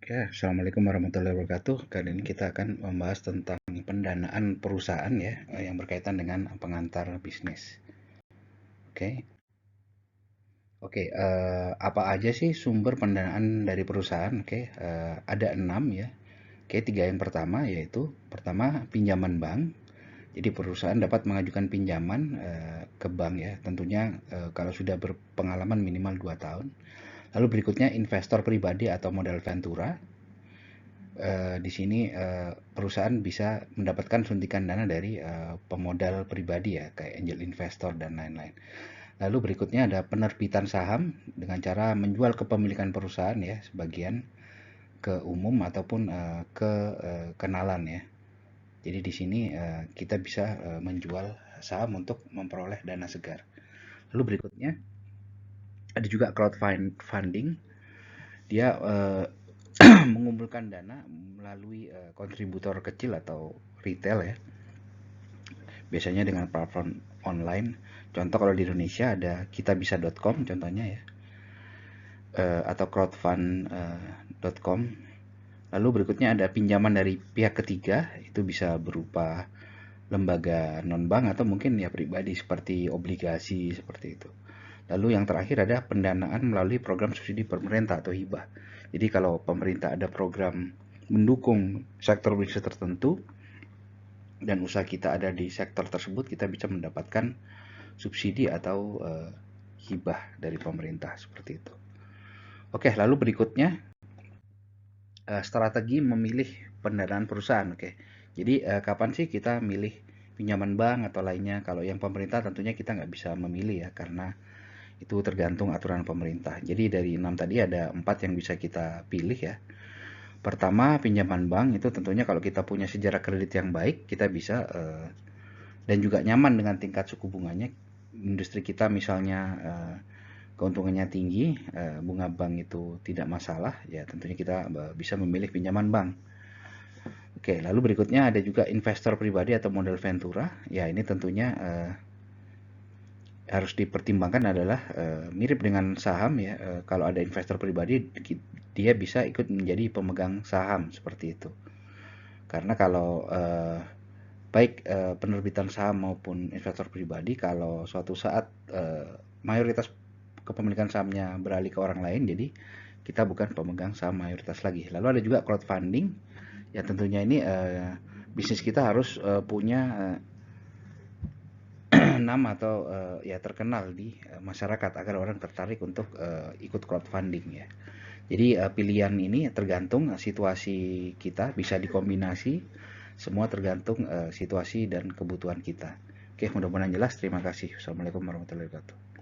Oke, Assalamualaikum warahmatullahi wabarakatuh. Kali ini kita akan membahas tentang pendanaan perusahaan ya, yang berkaitan dengan pengantar bisnis. Oke, apa aja sih sumber pendanaan dari perusahaan? Ada 6 ya. Tiga yang pertama yaitu pertama pinjaman bank. Jadi perusahaan dapat mengajukan pinjaman ke bank ya, tentunya kalau sudah berpengalaman minimal 2 tahun. Lalu berikutnya investor pribadi atau modal ventura. Di sini perusahaan bisa mendapatkan suntikan dana dari pemodal pribadi ya, kayak angel investor dan lain-lain. Lalu berikutnya ada penerbitan saham dengan cara menjual kepemilikan perusahaan ya, sebagian ke umum ataupun ke kenalan ya. Jadi di sini kita bisa menjual saham untuk memperoleh dana segar. Lalu berikutnya ada juga crowdfunding. Dia mengumpulkan dana melalui kontributor kecil atau retail ya, biasanya dengan platform online. Contoh kalau di Indonesia ada kitabisa.com contohnya ya, atau crowdfund.com. Lalu berikutnya ada pinjaman dari pihak ketiga, itu bisa berupa lembaga non-bank atau mungkin ya pribadi seperti obligasi seperti itu. Lalu yang terakhir ada pendanaan melalui program subsidi pemerintah atau hibah. Jadi kalau pemerintah ada program mendukung sektor bisnis tertentu dan usaha kita ada di sektor tersebut, kita bisa mendapatkan subsidi atau hibah dari pemerintah seperti itu. Oke, lalu berikutnya strategi memilih pendanaan perusahaan. Jadi kapan sih kita milih pinjaman bank atau lainnya? Kalau yang pemerintah tentunya kita nggak bisa memilih ya, karena itu tergantung aturan pemerintah. Jadi dari 6 tadi ada 4 yang bisa kita pilih ya. Pertama, pinjaman bank itu tentunya kalau kita punya sejarah kredit yang baik, kita bisa dan juga nyaman dengan tingkat suku bunganya. Industri kita misalnya keuntungannya tinggi, bunga bank itu tidak masalah, ya tentunya kita bisa memilih pinjaman bank. Oke, lalu berikutnya ada juga investor pribadi atau modal ventura. Ya ini tentunya harus dipertimbangkan adalah mirip dengan saham ya. Kalau ada investor pribadi, dia bisa ikut menjadi pemegang saham seperti itu. Karena kalau baik penerbitan saham maupun investor pribadi, kalau suatu saat mayoritas kepemilikan sahamnya beralih ke orang lain, jadi kita bukan pemegang saham mayoritas lagi. Lalu ada juga crowdfunding. Ya tentunya ini bisnis kita harus punya nama atau ya terkenal di masyarakat agar orang tertarik untuk ikut crowdfunding ya. Jadi pilihan ini tergantung situasi kita, bisa dikombinasi, semua tergantung situasi dan kebutuhan kita. Oke, mudah-mudahan jelas. Terima kasih. Wassalamualaikum warahmatullahi wabarakatuh.